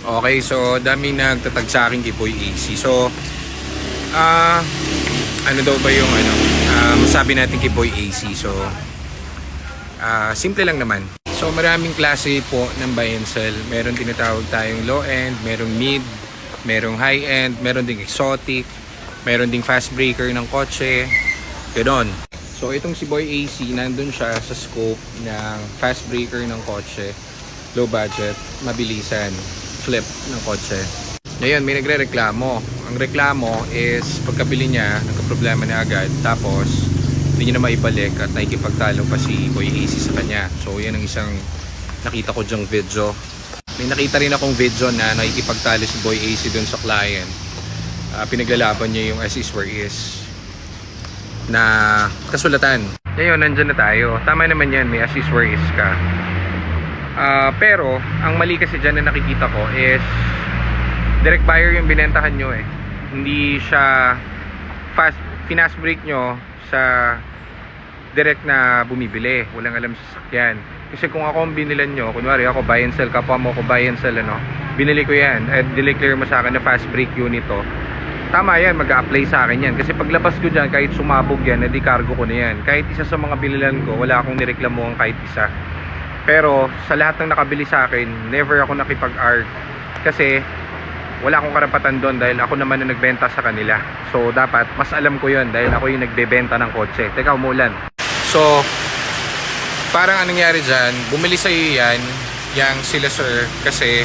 Okay, so daming nagtatag sa akin kay Boy AC. So, ano daw ba yung masabi natin kay Boy AC? So, simple lang naman. So, maraming klase po ng buy and sell. Meron tinatawag tayong low end, merong mid, merong high end, meron ding exotic, meron ding fast breaker ng kotse, ganoon. So, itong si Boy AC, nandun siya sa scope ng fast breaker ng kotse, low budget, mabilisan, flip ng kotse. Ngayon, may nagre-reklamo. Ang reklamo is pagkabili niya, nagka-problema na agad, tapos hindi niya na maibalik at nakikipagtalo pa si Boy AC sa kanya. So, yan ang isang nakita ko dyang video. May nakita rin akong video na nakikipagtalo si Boy AC dun sa client. Pinaglalaban niya yung as is where is na kasulatan. Ngayon, nandyan na tayo. Tama naman yan, may as is where is ka. Pero ang mali kasi dyan na nakikita ko is direct buyer yung binentahan nyo eh. Hindi siya finance break nyo sa direct na bumibili. Walang alam sa sakyan. Kasi kung ako ang binilan nyo, kunwari ako buy and sell, kapwa mo ako buy and sell, binili ko yan at dineclare mo sa akin na fast break unit to, tama yan, mag-a-apply sa akin yan. Kasi paglabas ko dyan, kahit sumabog yan, edi cargo ko na yan. Kahit isa sa mga binilan ko, wala akong nireklamuhan kahit isa. Pero sa lahat ng nakabili sa akin, never ako nakipag-arg kasi wala akong karapatan doon dahil ako naman ang nagbenta sa kanila. So dapat mas alam ko yon dahil ako yung nagbebenta ng kotse. Teka, umulan. So parang anong nangyari dyan, bumili sa iyo yan, yang sila sir, kasi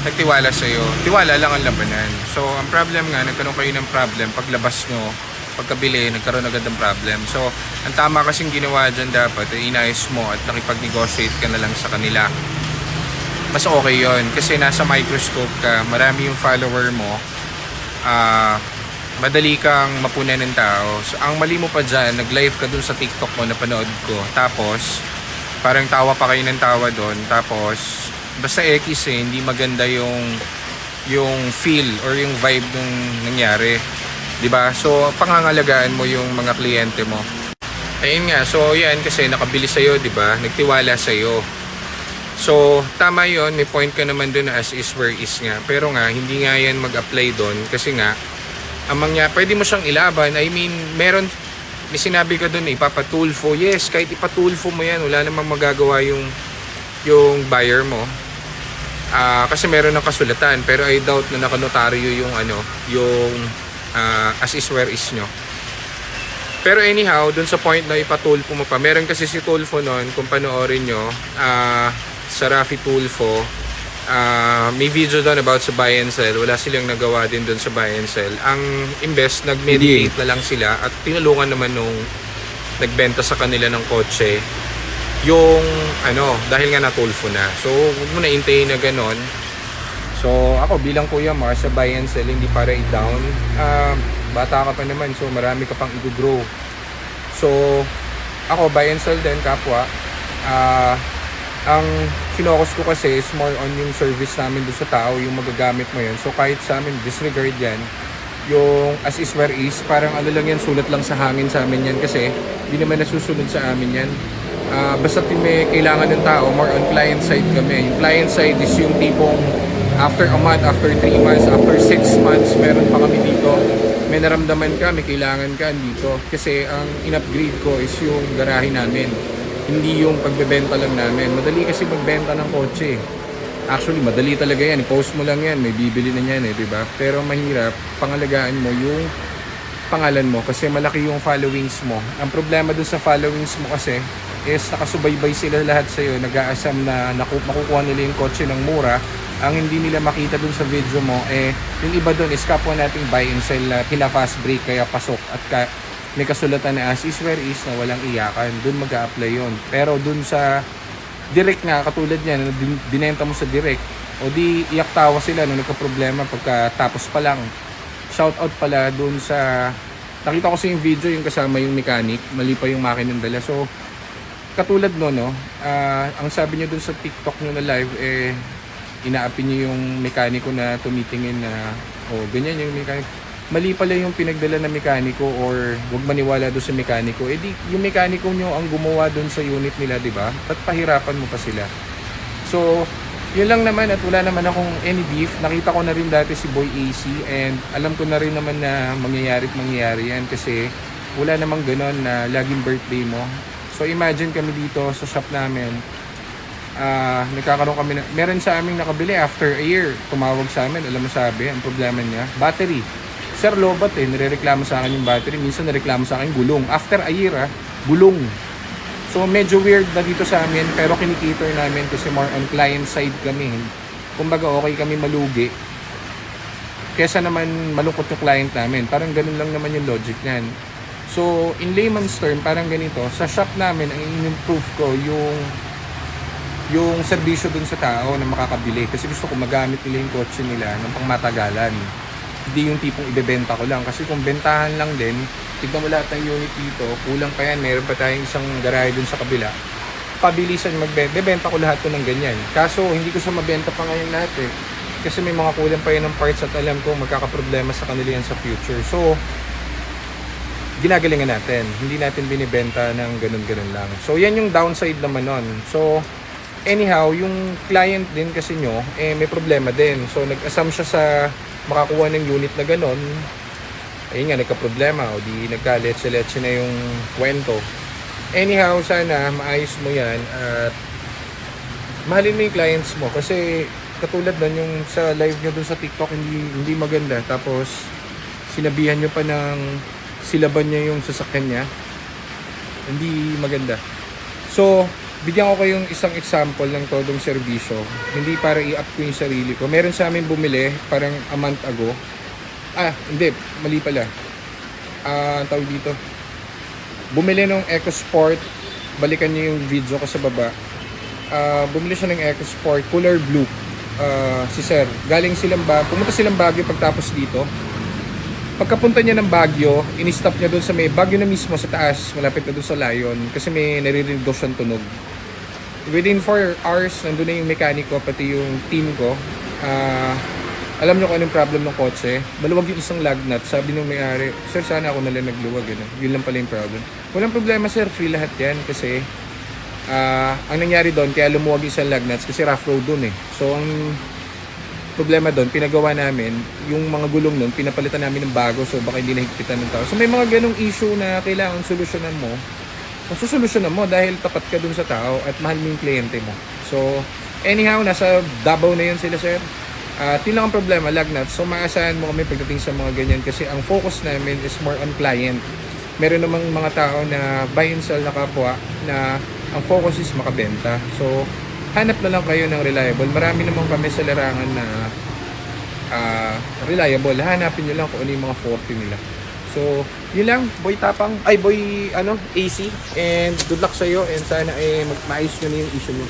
nagtiwala sa iyo. Tiwala lang ang labanan. So ang problem nga, nagkaroon kayo ng problem paglabas nyo, pagkabili, nagkaroon agad ng problem. So, ang tama kasing ginawa dyan dapat, inayos mo at nakipag-negotiate ka na lang sa kanila. Mas okay yon kasi nasa microscope ka, marami yung follower mo, madali kang mapunan ng tao. So, ang mali mo pa dyan, nag-live ka dun sa TikTok mo, napanood ko. Tapos, parang tawa pa kayo ng tawa dun. Tapos, basta X hindi maganda yung feel or yung vibe nung nangyari. Diba? So, pangangalagaan mo yung mga kliyente mo. Ayun nga. So, yan kasi nakabili sa'yo, diba? Nagtiwala sa'yo. So, tama yon, may point ka naman dun na as is where is nga. Pero nga, hindi nga yan mag-apply dun. Kasi nga, pwede mo siyang ilaban. I mean, may sinabi ka dun, ipapatulfo. Yes, kahit ipatulfo mo yan, wala namang magagawa yung buyer mo. Kasi meron ng kasulatan. Pero I doubt na nakanotaryo yung as is where is nyo. Pero anyhow, dun sa point na ipatulfo mo pa, meron kasi si Tulfo nun, kung panoorin nyo, sa Rafi Tulfo, may video doon about sa buy and sell. Wala silang nagawa din dun sa buy and sell. Ang imbes, nag-meditate na lang sila at tinulungan naman nung nagbenta sa kanila ng kotse yung dahil nga natulfo na. So, huwag mo na intayin na ganon. So, ako bilang kuya Mar sa buy and sell, hindi para i-down. Bata ka pa naman, so marami ka pang i-grow. So, ako buy and sell din, kapwa. Ang finokus ko kasi is more on yung service namin doon sa tao, yung magagamit mo yun. So, kahit sa amin, disregard yan. Yung as is where is, parang lang yan, sulat lang sa hangin sa amin yan kasi hindi naman nasusunod sa amin yan. Basta may kailangan ng tao, more on client side kami. Yung client side is yung tipong after a month, after 3 months, after 6 months, meron pa kami dito. May naramdaman ka, may kailangan ka dito. Kasi ang in-upgrade ko is yung garahe namin. Hindi yung pagbebenta lang namin. Madali kasi magbenta ng kotse. Actually, madali talaga yan. I-post mo lang yan, may bibili na yan diba? Pero mahirap, pangalagaan mo yung pangalan mo kasi malaki yung followings mo. Ang problema dun sa followings mo kasi is nakasubaybay sila lahat sa'yo, nag-aasam na makukuha nila yung kotse ng mura. Ang hindi nila makita dun sa video mo, yung iba dun is kapwa nating buy and sell na pina-fast break kaya pasok at may kasulatan na as is where is na walang iyakan. Dun mag-a-apply yun. Pero dun sa direct nga, katulad niya, na binenta mo sa direct, o di iyak tawa sila nung nagka-problema pagkatapos pa lang. Shoutout pala dun sa, nakita ko sa yung video yung kasama yung mechanic, mali pa yung makinang dala. So, katulad ang sabi niya dun sa TikTok nyo na live, inaapi niyo yung mekaniko na tumitingin na ganyan yung mekaniko. Mali pala yung pinagdala ng mekaniko or wag maniwala doon sa mekaniko. Di yung mekaniko nyo ang gumawa doon sa unit nila, di ba? Ba't pahirapan mo pa sila? So, Yun lang naman at wala naman akong any beef. Nakita ko na rin dati si Boy AC and alam ko na rin naman na mangyayari yan kasi wala namang ganon na laging birthday mo. So imagine kami dito sa shop namin, nagkakaroon kami na, meron sa aming nakabili after a year. Tumawag sa amin, alam mo sabi, ang problema niya, battery. Sir, lobat nirereklamo sa akin yung battery. Minsan nireklamo sa akin gulong. After a year, gulong. So medyo weird na dito sa amin pero kinikater namin kasi more on client side kami. Kumbaga okay kami malugi kesa naman malungkot yung client namin. Parang ganun lang naman yung logic niyan. So in layman's term, parang ganito. Sa shop namin, ang in-improve ko yung serbisyo dun sa tao na makakabili. Kasi gusto ko magamit nila yung kotse nila ng pangmatagalan. Hindi yung tipong ibebenta ko lang. Kasi kung bentahan lang din, tignan mo lahat ng unit dito, kulang pa yan, meron pa tayong isang garahe dun sa kabila. Pabilisan magbenta, bebenta ko lahat to ng ganyan. Kaso hindi ko siya mabenta pa ngayon lahat kasi may mga kulang pa yan ng parts at alam ko magkakaproblema sa kanila yan sa future. So, ginagalingan natin. Hindi natin binibenta ng ganun-ganun lang. So, yan yung downside naman nun. So, anyhow, yung client din kasi nyo, may problema din. So, nag-assume siya sa makakuha ng unit na ganun. Ayun nga, nagka-problema o di nagka-letse-letse na yung kwento. Anyhow, sana maayos mo yan at mahalin mo yung clients mo kasi katulad nun yung sa live nyo dun sa TikTok hindi maganda tapos sinabihan nyo pa ng silaban niya yung sasakyan niya, hindi maganda. So, bigyan ko kayong isang example ng todong serbisyo, hindi para i-up ko yung sarili ko. Meron sa amin bumili parang a month ago. Hindi, mali pala. Ang tawag dito. Bumili ng EcoSport. Balikan niyo yung video ko sa baba. Bumili siya ng EcoSport, color blue. Si Sir. Galing silang pumunta silang Baguio pagtapos dito. Pagkapunta niya ng Baguio, in-stop niya doon sa may Baguio na mismo sa taas, malapit na doon sa Lion. Kasi may naririnig daw siyang tunog. Within 4 hours, nandun na yung mekaniko, pati yung team ko. Alam nyo kung anong problem ng kotse? Maluwag yung isang lug nut. Sabi nung may-ari, Sir, sana ako nalang nagluwag. Yun lang pala yung problem. Walang problema, Sir. Free lahat yan. Kasi ang nangyari doon, kaya lumuwag yung isang lug nuts kasi rough road doon So, ang problema doon, pinagawa namin, yung mga gulong doon, pinapalitan namin ng bago. So, baka hindi nahigpitan ng tao. So, may mga ganong issue na kailangan solusyonan mo. Kung susolusyonan mo dahil tapat ka doon sa tao at mahal mo yung kliyente mo. So, anyhow, nasa Davao na yun sila, Sir. Yun lang ang problema, lug nuts. So maasahan mo kami pagdating sa mga ganyan kasi ang focus namin is more on client. Meron namang mga tao na buy and sell na kapwa na ang focus is makabenta. So hanap na lang kayo ng reliable. Marami naman kami sa larangan na reliable. Hanapin nyo lang kung ano yung mga forte nila. So yun lang, Boy Tapang, Boy AC, and good luck sa iyo and sana maayos nyo na yung issue nyo.